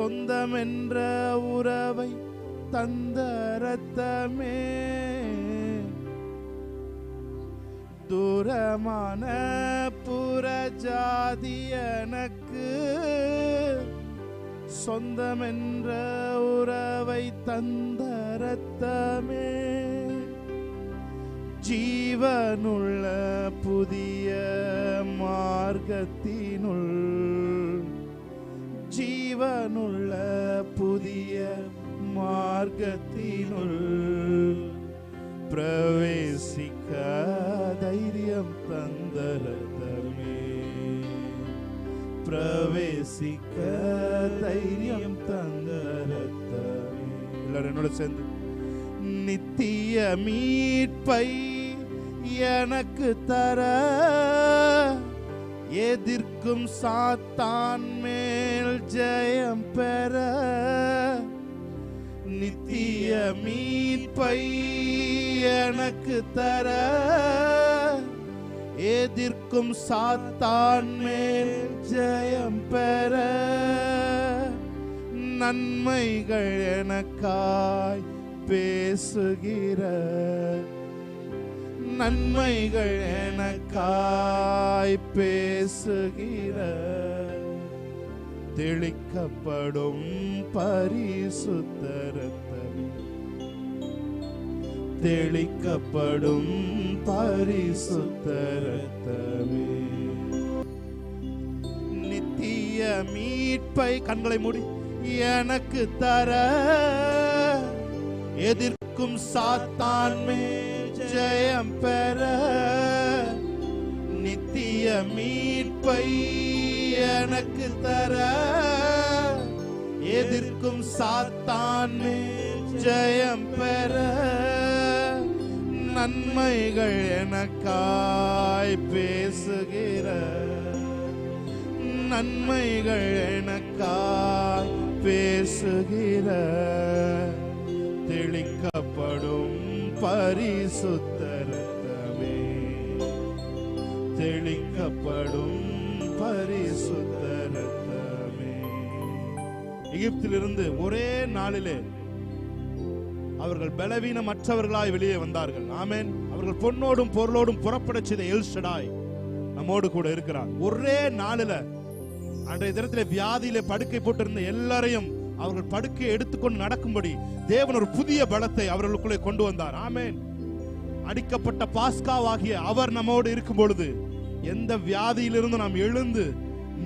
சொந்தம் என்ற உறவை தந்த ரத்தமே, தூரமான புறஜாதி எனக்கு சொந்தம் என்ற உறவை தந்த ரத்தமே, ஜீவனுள்ள புதிய மார்க்கத்தினுள், ஜீவனுள்ள புதிய மார்க்கத்தினுள் பிரவேசிக்க தைரியம் தந்த ரத்தமே, பிரவேசிக்க தைரியம் தந்த ரத்தமே. எல்லாரும் என்னோட சேர்ந்து நித்திய மீட்பை எனக்கு தர, எதிர்க்கும் சாத்தான் மேல் ஜெயம் பெற, நித்திய மீட்பை எனக்கு தர, எதிர்க்கும் சாத்தான் மேல் ஜெயம் பெற, நன்மைகள் எனக்காய் பேசுகிற, நன்மைகள் எனக்காய் பேசுகிற, தெளிக்கப்படும் பரிசுத்த ரத்தமே, தெளிக்கப்படும் பரிசுத்த ரத்தமே, நித்திய மீட்பை கண்களை மூடி எனக்கு தர, எதிர்க்கும் சாத்தான் மேல் ஜெயம் பெற, நித்திய மீட்பை எனக்கு தர, எதிர்க்கும் சாத்தான் மேல் ஜெயம் பெற, நன்மைகள் எனக்காய் பேசுகிற, நன்மைகள் எனக்காய் பேசுகிற, தெளிக்கப்படும் பரிசுத்த ரத்தமே, தெளிக்கப்படும் பரிசுத்த ரத்தமே. எகிப்திலிருந்து ஒரே நாளிலே அவர்கள் பலவீனமற்றவர்களாய் வெளியே வந்தார்கள். ஆமென். அவர்கள் பொன்னோடும் பொருளோடும் புறப்படச் செய்த எல் ஷடாய் நம்மோடு கூட இருக்கிறார். ஒரே நாளில அன்றைய தினத்திலே வியாதியிலே படுக்கை போட்டிருந்த எல்லாரையும் அவர்கள் படுக்கையை எடுத்துக்கொண்டு நடக்கும்படி தேவன் ஒரு புதிய பலத்தை அவர்களுக்குள்ளே கொண்டு வந்தார். ஆமென். அடிக்கப்பட்ட பாஸ்காவாகிய அவர் நம்மோடு இருக்கும் பொழுது எந்த வியாதியிலிருந்து நாம் எழுந்து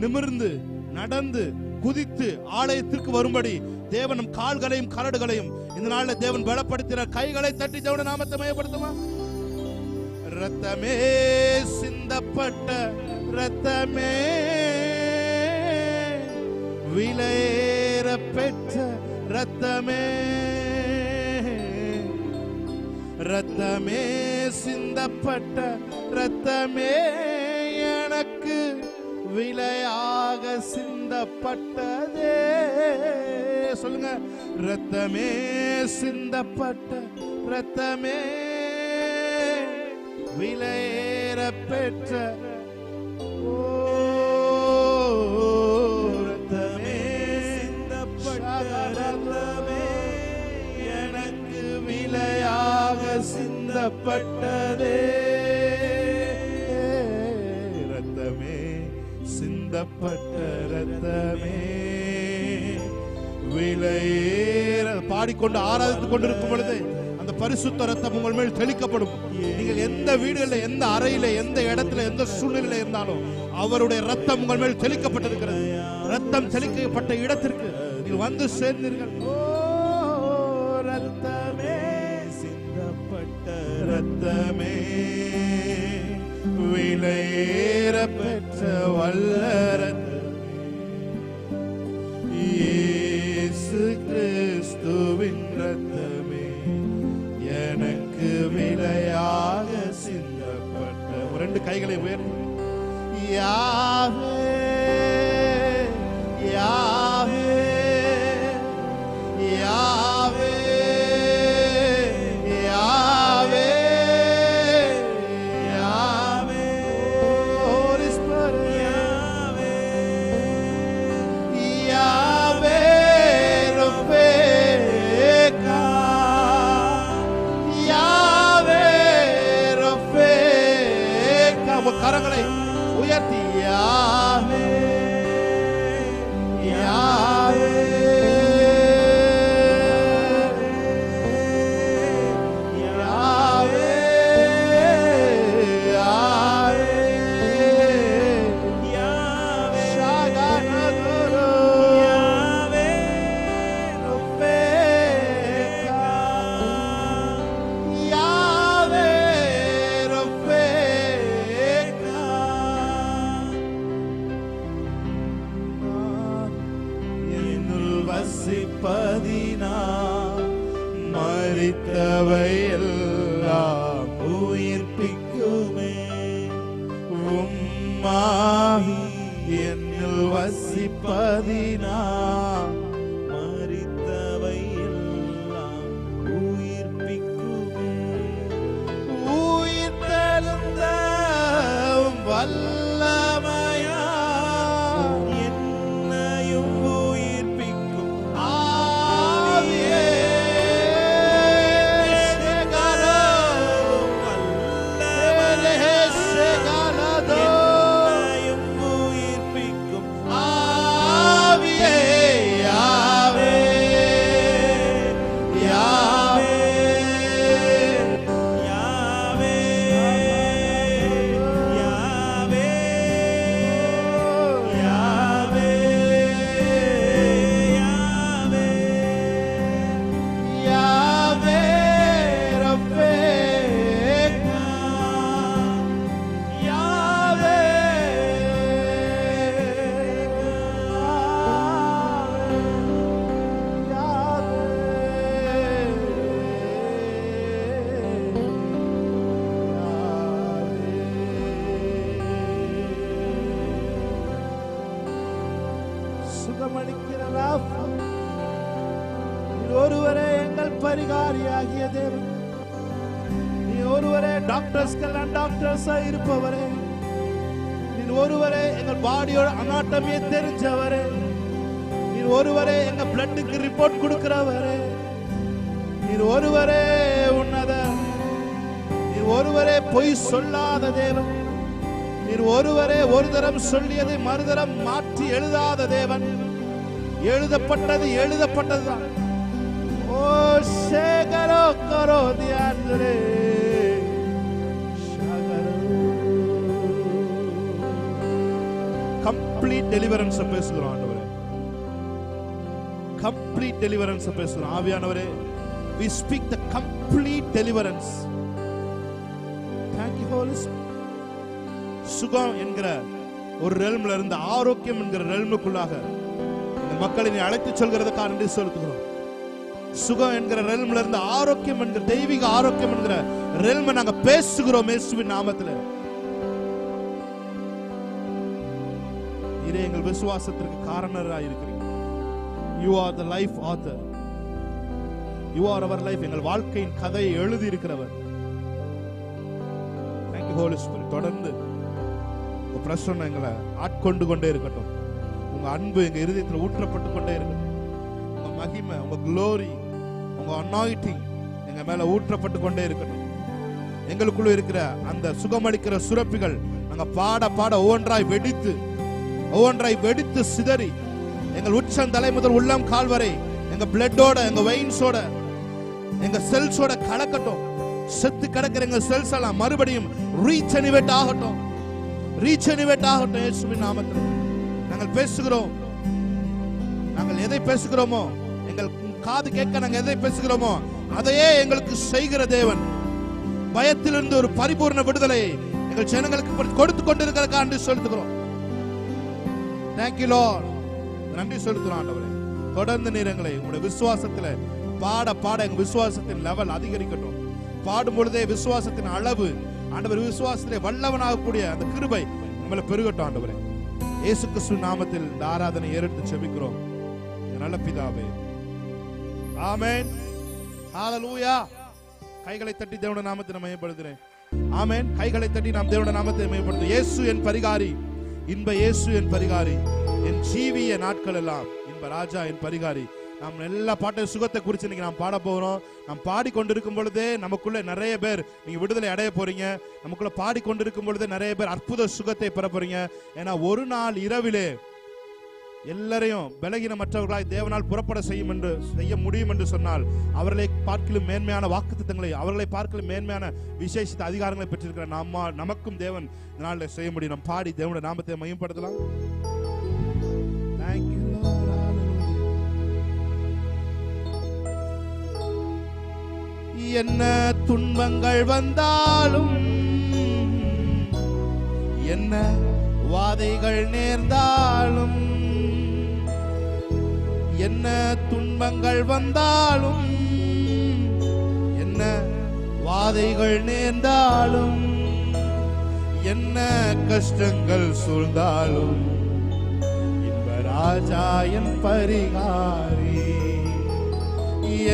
நிமிர்ந்து நடந்து குதித்து ஆலயத்திற்கு வரும்படி தேவன் கால்களையும் கரடுகளையும் இந்த நாளில் தேவன் பலப்படுத்தினார். கைகளை தட்டி தேவனுடைய நாமத்தை மயப்படுத்துமா? ரத்தமே சிந்தப்பட்ட ரத்தமே, விலையேற பெற்ற ரத்தமே, ரத்தமே சிந்தப்பட்ட ரத்தமே, எனக்கு விலையாக சிந்தப்பட்டதே. சொல்லுங்க, ரத்தமே சிந்தப்பட்ட ரத்தமே, விலையேற பெற்ற ரத்தமே சிந்தப்பட்ட ரத்தமே, எனக்கு விலையாக சிந்தப்பட்டதே. ரத்தமே சிந்தப்பட்ட ரத்தமே, விலையேற பாடிக்கொண்டு ஆராதித்துக் கொண்டிருக்கும் பொழுது அந்த பரிசுத்த ரத்தம் உங்கள் மேல் தெளிக்கப்படும். நீங்கள் எந்த வீடுகளில், எந்த அறையில, எந்த இடத்துல, எந்த சூழ்நிலையில இருந்தாலும் அவருடைய ரத்தம் உங்கள் மேல் தெளிக்கப்பட்டிருக்கிறது. ரத்தம் தெளிக்கப்பட்ட இடத்திற்கு நீங்கள் வந்து சேர்ந்தீர்கள். ஓ ரத்தமே சிந்தப்பட்ட ரத்தமே, விலையேற பெற்ற வல்ல ரத்தமே, இயேசு கிறிஸ்துவின் ரத்தமே, எனக்கு விலையாக சிந்தப்பட்ட. ரெண்டு கைகளை உயர்த்தி யாவே யாவே யாவே யாவே யாவே, Holy Spirit, யாவே யாவே வசிப்பதினால் மரித்தவை எல்லாம் உயிர்ப்பிக்குமே. உம்மாவி என்னில் வசிப்பதினால் மரித்தவை எல்லாம் உயிர்ப்பிக்குமே. உயிர் தெழுந்த வல்லமையா என்னையும் உயிர்ப்பிக்கும் ஆவியே. ஒருவரே எங்கள் பரிகாரியாகிய தேவன். நீ ஒருவரே டாக்டர்ஸ்க்கெல்லாம் டாக்டர்ஸா இருப்பவரே. நீ ஒருவரே எங்கள் பாடியோட அனாட்டமியை தெரிஞ்சவரே. நீ ஒருவரே எங்க பிளட்டுக்கு ரிப்போர்ட் கொடுக்கிறவரே. நீ ஒருவரே உன்னத. நீ ஒருவரே பொய் சொல்லாத தேவன். நீ ஒருவரே ஒரு தரம் சொல்லியதை மறுதரம் மாற்றி எழுதாத தேவன். எழுதப்பட்டது எழுதப்பட்டதுதான். ஓ சேகரோ கரோ தியானரே ஷாகரோ. கம்ப்ளீட் டெலிவரன்ஸ் பேசுகிறோம் ஆண்டவரே. கம்ப்ளீட் டெலிவரன்ஸ் பேசுகிறோம் ஆவியானவரே. we speak the complete deliverance. thank you holy spirit. சுகம் என்கிற ஒரு ரெல்ம்ல இருந்து ஆரோக்கியம் என்கிற ரெல்முக்குள்ளாக இந்த மக்களை நீ அழைத்து சொல்கிறதுக்காக நன்றி செலுத்துகிறோம். சுகம் என்கிற ரெல்ம்ல இருந்து ஆரோக்கியம் என்கிற தெய்வீக ஆரோக்கியம் என்கிற ரெல்மை நாங்க பேசுகிறோம் இயேசுவின் நாமத்தில். இதே எங்கள் விசுவாசத்திற்கு காரணராக இருக்கிறீங்க. you are the life author. you are our life. எங்கள் வாழ்க்கையின் கதையை எழுதி இருக்கிறவர். thank you holy spirit. தொடர்ந்து உங்க பிரசன்னம் எங்களை ஆட்கொண்டு கொண்டே இருக்கட்டும். உங்க அன்பு எங்க இருதயத்தில் ஊற்றப்பட்டு கொண்டே இருக்கட்டும். உங்க மகிமை, உங்க glory, உங்க அனாயிண்டிங் எங்க மேல ஊற்றப்பட்டு கொண்டே இருக்கட்டும். எங்களுக்குள்ள இருக்கிற அந்த சுகமளிக்கிற சுரப்பிகள் நாங்க பாட பாட ஒவ்வொன்றாய் வெடித்து சிதறி எங்கள் உச்சந்தலை முதல் உள்ளம் கால் வரை எங்க பிளட்டோட, எங்க வெயின்ஸோட, எங்க செல்ஸோட கலக்கட்டும். செத்து கிடக்கிற எங்க செல்ஸ் எல்லாம் மறுபடியும் ரீஜெனரேட் ஆகட்டும். இயேசுவின் நாமத்தில் நாங்கள் பேசுகிறோம். நாங்கள் எதை பேசுகிறோமோ, எங்கள் காது கேட்க நாங்கள் எதை பேசுகிறோமோ அதையே எங்களுக்கு செய்கிற தேவன். பயத்திலிருந்து ஒரு பரிபூர்ண விடுதலை எங்கள் ஜனங்களுக்கு கொடுத்து கொண்டிருக்கிறதுக்காக நன்றி செலுத்துகிறோம். Thank you Lord. நன்றி செலுத்துகிறோம் ஆண்டவரே. தொடர்ந்து நீர் எங்களை உங்களுடைய விசுவாசத்துல பாட பாட எங்க விசுவாசத்தின் லெவல் அதிகரிக்கட்டும். பாடும் பொழுதே விசுவாசத்தின் அளவு ஆண்டவர், விசுவாசத்திலே வல்லவனாகக்கூடிய அந்த கிருபை நம்மள பெருகட்டும் ஆண்டவரே. இயேசு கிறிஸ்துவின் நாமத்தில் இந்த ஆராதனை ஏறெடுத்து ஜெபிக்கிறோம் நல்ல பிதாவே. ஆமென். ஹalleluya. கைகளை தட்டி தேவனுடைய நாமத்தை மகிமைப்படுத்துறேன். ஆமென். கைகளை தட்டி நாம் தேவனுடைய நாமத்தை மகிமைப்படுத்துவோம். இயேசு என் பரிகாரி, இன்ப இயேசு என் பரிகாரி, என் ஜீவிய நாட்கள் எல்லாம் இன்ப ராஜா என் பரிகாரி. நாம் எல்லா பாட்டு சுகத்தை குறித்து இன்னைக்கு நாம் பாட போகிறோம். நாம் பாடிக்கொண்டிருக்கும் பொழுதே நமக்குள்ள நிறைய பேர் நீங்க விடுதலை அடைய போறீங்க. நமக்குள்ள பாடிக்கொண்டிருக்கும் பொழுதே நிறைய பேர் அற்புத சுகத்தை பெற போறீங்க. ஏன்னா ஒரு நாள் இரவிலே எல்லாரையும் பலகீனமற்றவர்களாய் தேவனால் புறப்பட செய்ய முடியும் என்று சொன்னால் அவர்களை பார்க்கலும் மேன்மையான வாக்குத்தத்தங்களை, அவர்களை பார்க்கலும் மேன்மையான விசேஷித்த அதிகாரங்களை பெற்றிருக்கிற நமக்கும் தேவன் இந்த நாளில் செய்ய முடியும். நாம் பாடி தேவனுடைய நாமத்தை மகிமைப்படுத்தலாம். Thank you Lord. என்ன துன்பங்கள் வந்தாலும், என்ன வாதைகள் நேர்ந்தாலும், என்ன துன்பங்கள் வந்தாலும், என்ன வாதைகள் நேர்ந்தாலும், என்ன கஷ்டங்கள் சூழ்ந்தாலும், இன்ப ராஜா என் பரிகாரி.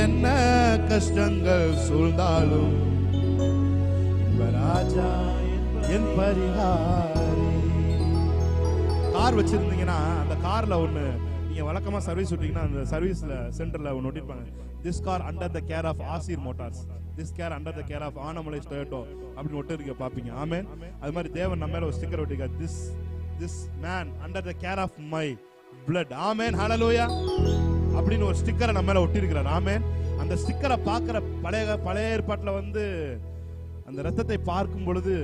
என்ன கஷ்டங்கள் சூழ்ந்தாலும், இன்ப ராஜா என் பரிகாரி. கார் வச்சிருந்தீங்கன்னா அந்த கார்ல ஒண்ணு நீங்க வழக்கமா சர்வீஸ் விட்டீங்கன்னா அந்த சர்வீஸ்ல சென்டர்ல ஒன்னு ஒட்டிருப்பாங்க, this car under the care of Asir motors, this care under the care of Anamalais Toyota அப்படின்னு ஒட்டிருக்க பாப்பீங்க. ஆமென். அது மாதிரி தேவன் நம்ம மேல ஒரு ஸ்டிக்கர் ஒட்டிருக்கார், this man under the care of my blood. Amen, ஹalleluya அப்படின்னு ஒரு ஸ்டிக்கரை நம்ம மேல ஒட்டிருக்கிறார். ஆமென். அந்த ஸ்டிக்கரை பார்க்கிற பழைய ஏற்பாட்டுல வந்து அந்த ரத்தத்தை பார்க்கும் பொழுது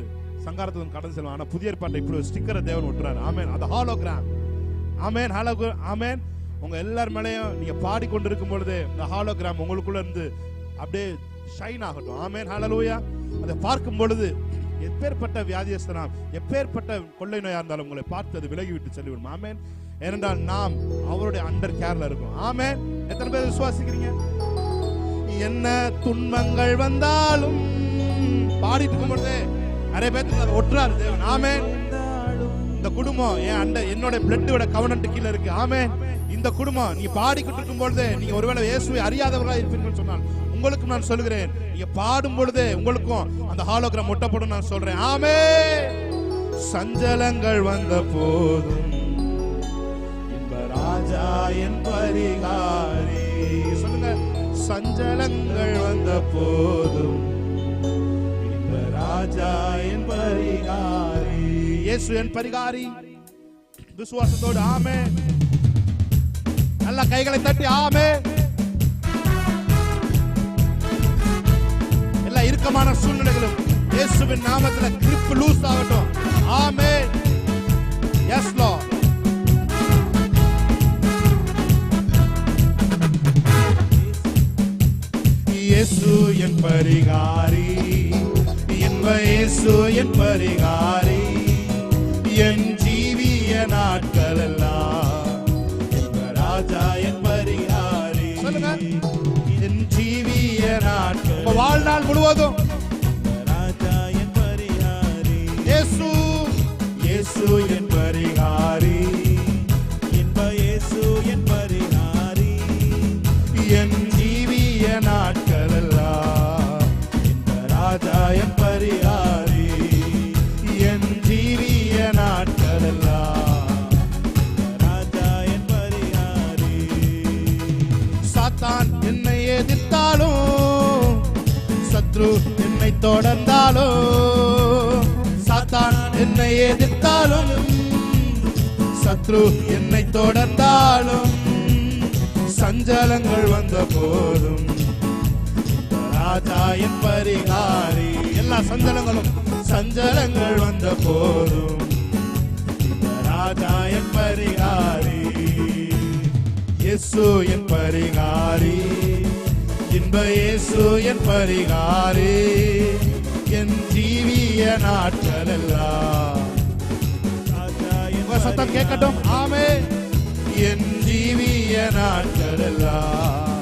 சங்காரத்துக்கு கடந்து செல்வான். ஆனா புதிய ஏற்பாட்டை இப்படி ஒரு ஸ்டிக்கரை தேவன் ஒட்டுறாரு. ஆமென். அது ஹாலோகிராம். ஆமென், ஆமென். உங்க எல்லார் மேலயும் நீங்க பாடிக்கொண்டிருக்கும் பொழுது இந்த ஹாலோகிராம் உங்களுக்குள்ள இருந்து அப்படியே ஷைன் ஆகட்டும். ஆமென், ஹalleluya. அதை பார்க்கும் பொழுது எப்பேற்பட்ட வியாதியஸ்தனா, எப்பேற்பட்ட கொள்ளை நோயா இருந்தாலும் உங்களை பார்த்து அது விலகி விட்டு செல்லிவிடும். ஆமென். ஏனென்றால் நாம் அவருடைய அண்டர் கேர்ல இருக்கோம். ஆமென். எத்தனை பேர் விசுவாசிக்கிறீங்க? என்ன துன்பங்கள் வந்தாலும் பாடிட்டு இருக்கும் பொழுது நிறைய பேருக்கு அதை ஒட்டுறாரு தேவன். ஆமென். இந்த குடும்பம் என்னோட பிளட்டோட கவர்னன்ட் கீழ இருக்கு. ஆமென். இந்த குடும்பம் நீ பாடிக்கிட்டு இருக்கும் பொழுது நீங்க ஒருவேளை இயேசுவை அறியாதவர்களா இருப்பீங்கன்னு சொன்னால் உங்களுக்கும் நான் சொல்லுகிறேன், நீங்க பாடும் பொழுது உங்களுக்கும் அந்த ஹாலோகிராம் ஒட்டப்படும் நான் சொல்றேன். ஆமென். சஞ்சலங்கள் வந்த போதும் இன்ப ராஜா என் பரிகாரி. சொல்லுங்க, சஞ்சலங்கள் வந்த போதும் இன்ப ராஜா என் பரிகாரி. இயேசு என் பரிகாரி. விசுவாசத்தோடு ஆமென். நல்ல கைகளை தட்டி ஆமென். எல்லா இறுக்கமான சூழ்நிலைகளும் இயேசுவின் நாமத்தில் கிரிப் லூஸ் ஆகட்டும். ஆமென். Yes lord. இயேசு என் பரிகாரி, இன்ப இயேசு என் பரிகாரி. என் ஜீவிய நாட்கள் எல்லாம் இன்ப ராஜா என் பரிகாரி. சொல்லுங்க, என் ஜீவிய நாட்கள் வாழ்நாள் முழுவதும் ராஜா என் பரிகாரி. இயேசு இயேசு என் பரிகாரி, இன்ப இயேசு என் பரிகாரி. என் ஜீவிய நாட்கள் எல்லாம் இன்ப ராஜா என் பரிகாரி. என் ஜீவிய நாட்கள் எல்லாம் ராஜா என் பரிகாரி. சாத்தான் என்னை எதிர்த்தாலும், சத்ரு என்னை தொடர்ந்தாலும், சாத்தான் என்னை எதிர்த்தாலும், சத்ரு என்னை தொடர்ந்தாலும், சஞ்சலங்கள் வந்த போதும் ராஜா என் பரிகாரி. எல்லா சஞ்சலங்கள் வந்த போதும் ராஜா என் பரிகாரி. இயேசு என் பரிகாரி, இன்ப இயேசு என் பரிகாரி. என் ஜீவிய நாட்கள் எல்லாம் சத்தம் கேட்கட்டும். ஆமென். என் ஜீவிய நாட்கள் எல்லாம்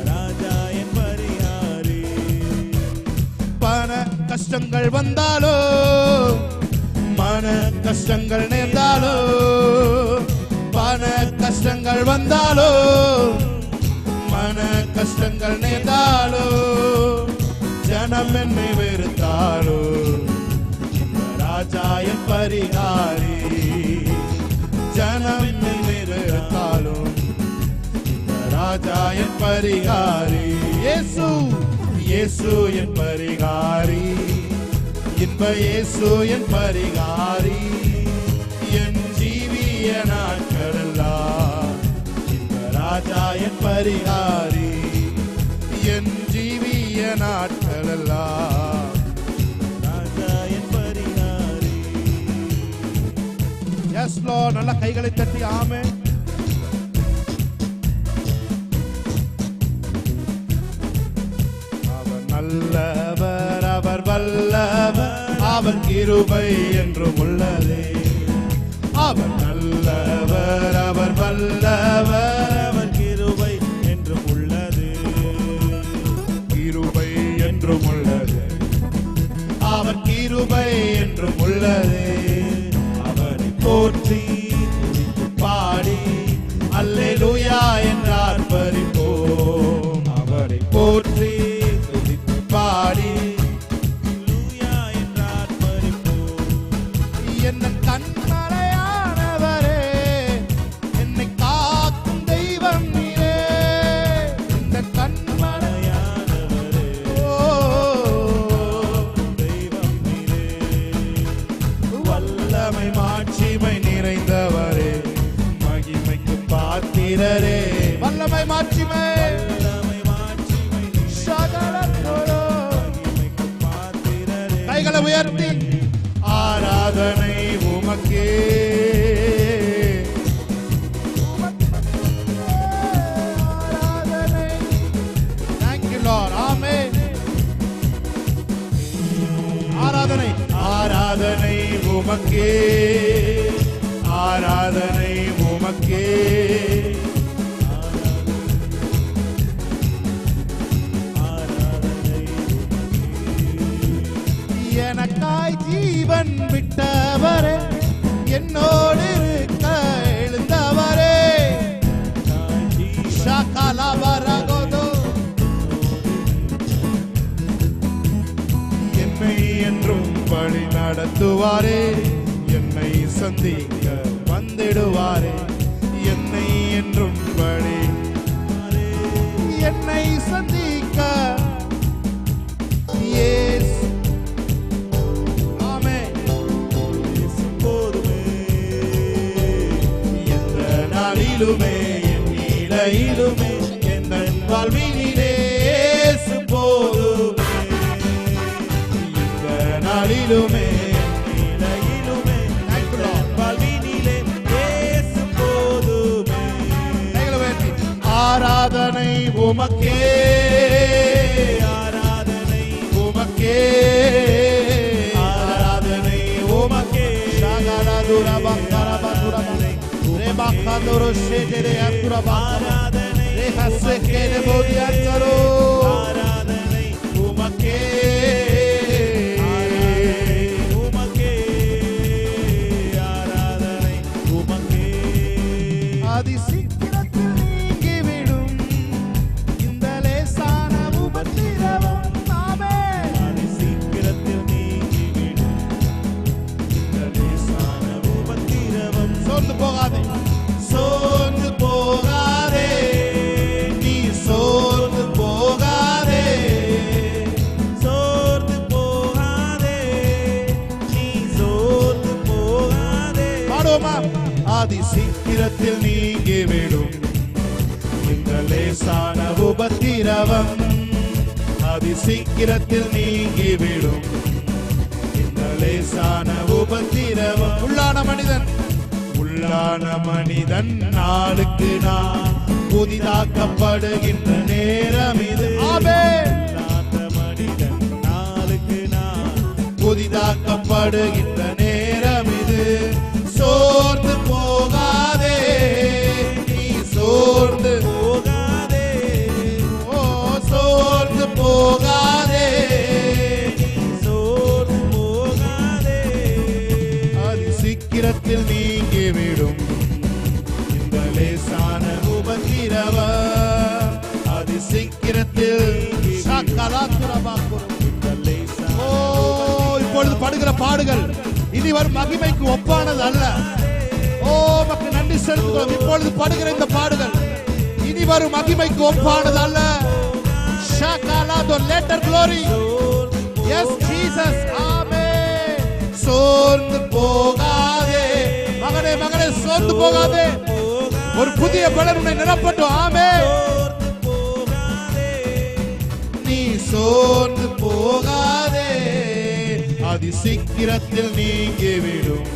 ராஜா என் பரிகாரி. பண கஷ்டங்கள் வந்தாலோ, மன கஷ்டங்கள் நேர்ந்தாலோ, பண கஷ்டங்கள் வந்தாலோ, மன கஷ்டங்கள் நேர்ந்தாலோ, ஜனம் என்னை வெறுத்தாலோ, ராஜா என் பரிகாரி. ஜனம் என்னை வெறுத்தாலும் ராஜா என் பரிகாரி. இயேசு இயேசு என் பரிகாரி, இன்ப இயேசு என் பரிகாரி. என் ஜீவிய நாட்கள் எல்லாம் இன்ப ராஜா என் பரிகாரி. என் ஜீவிய நாட்கள் எல்லாம் ராஜா என் பரிகாரி. S Lord. நல்ல கைகளை தட்டி ஆமென். அவர் நல்லவர், அவர் வல்லவர், அவர் கிருபை என்றும் உள்ளதே. அவர் நல்லவர், அவர் வல்லவர், அவர் கிருபை என்றும் உள்ளது. அவரை போற்றி பாடி அல்லேலூயா என்று ஆர்ப்பரிப்போம். அவரை போற்றி பாடி என்று ஆர்ப்பரிப்போம். என்ன கண்மலையானவரே, என்னை காக்கும் தெய்வம் நீரே. இந்த கண்மலையானவரே, தெய்வம் நீரே. வல்லமை மாட்சிமை நிறைந்தவரே, மகிமைக்கு பாத்திரரே. வல்லமை மாட்சிமை கைகளை உயர்த்தி ஆராதனை உமக்கே. ஆராதனை. Thank you Lord. Amen. ஆராதனை ஆராதனை உமக்கே, ஆராதனை உமக்கே. எனக்காய் ஜீவன் விட்டவரே, என்னோடு இருக்க எழுந்தவரே. என்னை என்றும் வழி நடத்துவாரே, என்னை சந்திக்க வந்திடுவாரே. என்னை என்றும் வழி, என்னை சந்திக்க என் நிலையிலுமே என் வாழ்வினிலே போதுமே. இந்த நாளிலுமே நிலையிலுமே வாழ்வினிலே போதுமே. ஆராதனை உமக்கே, ஆராதனை உமக்கே, ஆராதனை உமக்கே. ஆராதனை உமக்கே, உமக்கே, ஆராதனை உமக்கே. அதி சீக்கிரத்தில் நீங்கிவிடும் இந்த லேசான உபத்திரவம். அதி சீக்கிரத்தில் நீங்கிவிடும் இந்த லேசான உபத்திரவம். சோர்ந்து போகாதே, சோர்ந்து போகாதே, நீ சோர்ந்து போகாதே. சோர்ந்து போகாதே, நீ சோர்ந்து போகாதே. பாடுவோமா? ஆதி சீக்கிரத்தில் நீங்கிவிடும் இந்த லேசான உபத்திரவம். ஆதி சீக்கிரத்தில் நீங்கிவிடும் இந்த லேசான உபத்திரவம். உள்ளான மனிதன், உள்ளான மனிதன் நாளுக்கு நான் புதிதாக்கப்படுகின்ற நேரம் இது. உள்ளான மனிதன் நாளுக்கு நான் புதிதாக்கப்படுகின்ற நேரம் இது. சோர்ந்து போகாதே, நீ சோர்ந்து போகாதே. ஓ சோர்ந்து போகாதே, நீ சோர்ந்து போகாதே. அதி சீக்கிரத்தில் நீங்கிவிடும் இந்த லேசான உபத்திரவம். அதி சீக்கிரத்தில் இப்பொழுது படுகிற பாடுகள் இனி வரும் மகிமைக்கு ஒப்பானது அல்ல. ஓ உமக்கு நன்றி செலுத்துகிறோம். இப்பொழுது படுகிற இந்த பாடுகள் இனி வரும் மகிமைக்கு ஒப்பானது அல்ல. later glory. Yes Jesus. Amen. சோர்ந்து போகாதே மகனே, மகனே சோர்ந்து போகாதே. ஒரு புதிய பலன் உன்னை நிரப்பட்டும். ஆமென். நீ சோர்ந்து போகாதே, அதி சீக்கிரத்தில் நீங்கிவிடும்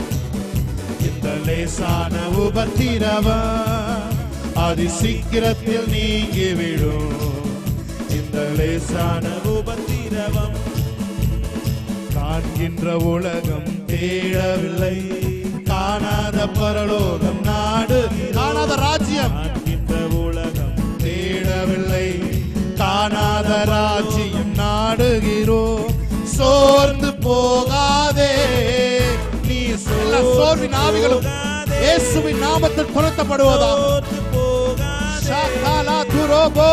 இந்த லேசான உபத்திரவம். அதி சீக்கிரத்தில் நீங்கிவிடும் இந்த லேசான உபத்திரவம். காண்கின்ற உலகம் தேடவில்லை, காணாத பரலோகம் நாடு, காணாத ராஜ்யம். காண்கின்ற உலகம் தேடவில்லை, காணாத ராஜ்யம் நாடுகிறோம். சோர்ந்து போகா பொல்லாத ஆவிகளும் இயேசுவின் நாமத்தில் துரத்தப்படுவதாக. ஷாகாலா துரோபோ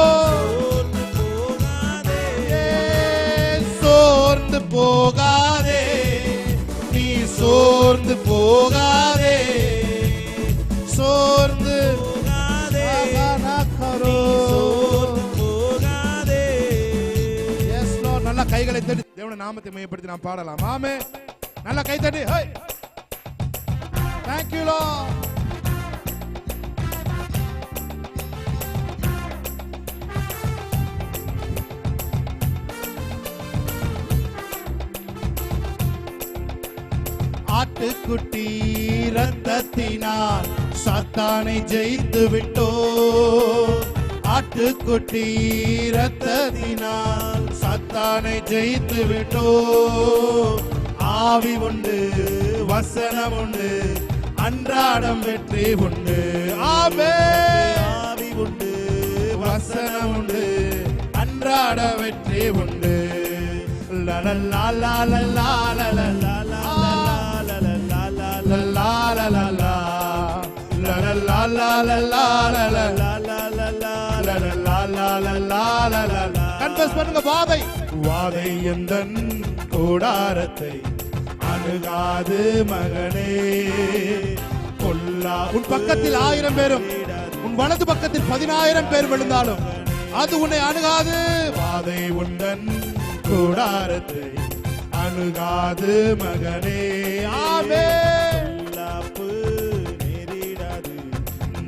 சோர்ந்து போகாதே, நீ சோர்ந்து போகாதே, சோர்ந்து போகாதே. Yes Lord. நல்ல கைகளை தட்டி தேவனுடைய நாமத்தை மையப்படுத்தி நாம் பாடலாம். ஆமென். நல்ல கை தட்டி. ஹே, தேங்க் யூ லார்ட். ஆட்டுக்குட்டி இரத்தத்தினால் சாத்தானை ஜெயித்து விட்டோ, ஆட்டுக்குட்டி இரத்தத்தினால் சாத்தானை ஜெயித்து விட்டோ. ஆவி உண்டு, வசனம் உண்டு, அன்றாடம் வெற்றி உண்டு. ஆமென். ஆவி உண்டு, வசனம் உண்டு, அன்றாட வெற்றி உண்டு. லலலா லலலா லலலா கன்ஃபஸ் பண்ணுங்க. வாதை வாதை எந்தன் கூடாரத்தை அணுகாது மகனே, கொல்லா. உன் பக்கத்தில் 1000 பேரும் உன் வலது பக்கத்தில் 10000 பேர் விழுந்தாலும் அது உன்னை அணுகாது. வாதை உந்தன் கூடாரத்தை அணுகாது மகனே. ஆமென்.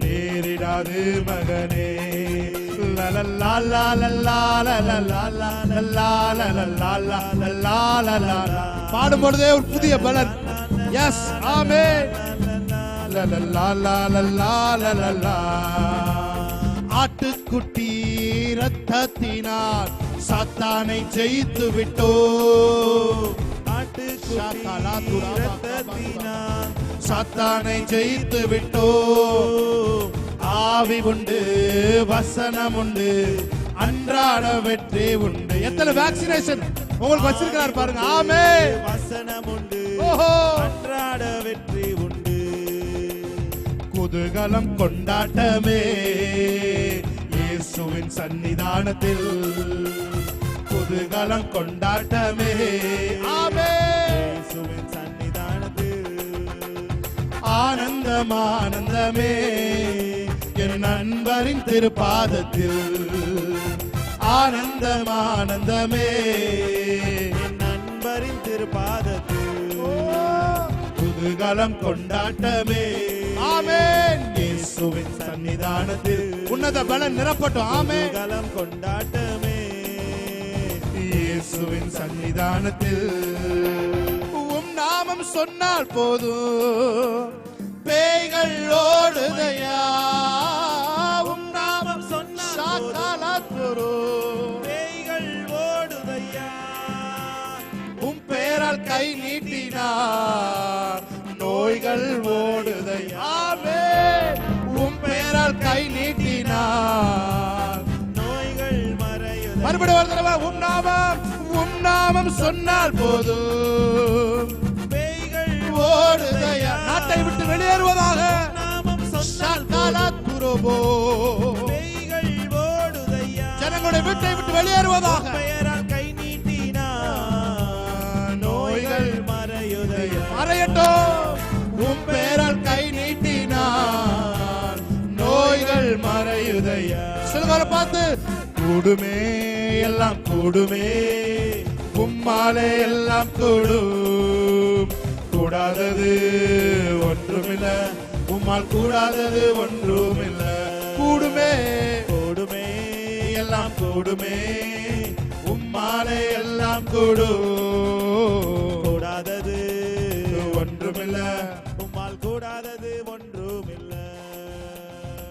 நேரிடாது மகனே. பாடும் பொழுதே ஒரு புதிய பலன். எஸ், ஆமென். ஆட்டுக்குட்டி இரத்தத்தினால் சாத்தானை ஜெயித்து விட்டோ, சாத்தானை ஜெயித்து விட்டோ. ஆவி உண்டு, வசனம் உண்டு, அன்றாட வெற்றி உண்டு. எத்தனை வேக்சினேஷன் உங்களுக்கு வச்சிருக்கிறார் பாருங்க. ஆமென். வசனம் உண்டு, அன்றாட வெற்றி உண்டு. குதூகலம் கொண்டாட்டமே இயேசுவின் சன்னிதானத்தில், குதூகலம் கொண்டாட்டமே. ஆமென். இயேசுவின் சன்னிதானத்தில் ஆனந்தம் ஆனந்தமே என் நண்பரின் திருப்பாதத்தில். ஆனந்தம் ஆனந்தமே என் நண்பரின் திருப்பாதத்தில். குதூகலம் கொண்டாட்டமே. ஆமென். இயேசுவின் சன்னிதானத்தில் உன்னத பலன் நிரப்பட்டும். ஆமென். குதூகலம் கொண்டாட்டமே இயேசுவின் சன்னிதானத்தில். உம் நாமம் சொன்னால் போதும் பேய்கள் ஓடுதையா. உம் நாமம் சொன்னால் பேய்கள் ஓடுதையா. உம் பேரால் கை நீட்டினார் நோய்கள் ஓடுதையா. உம் பேரால் கை நீட்டினார் நோய்கள் மறையுதையா. மறுபடியும் ஒரு தடவை. உம் நாமம் சொன்னால் போதும் பேய்கள் ஓடுதையா. நாட்டை விட்டு வெளியேறுவதாக. பேய்கள் ஓடுதையா. ஜனங்களுடைய வீட்டை விட்டு வெளியேறுவதாக. பெயரால் கை நீட்டினார் நோய்கள் மறையுதையா. மறையட்டும். உம் பெயரால் கை நீட்டினார் நோய்கள் மறையுதையா. சொல்லுங்க பார்த்து. கூடுமே எல்லாம் கூடுமே, உம்மாலே எல்லாம் கூடும். கூடாதது ஒன்றுமில்ல, உம்மால் கூடாதது ஒன்றுமில்ல. கூடுமே எல்லாம் கூடுமே, உம்மாலே எல்லாம் கூடும்.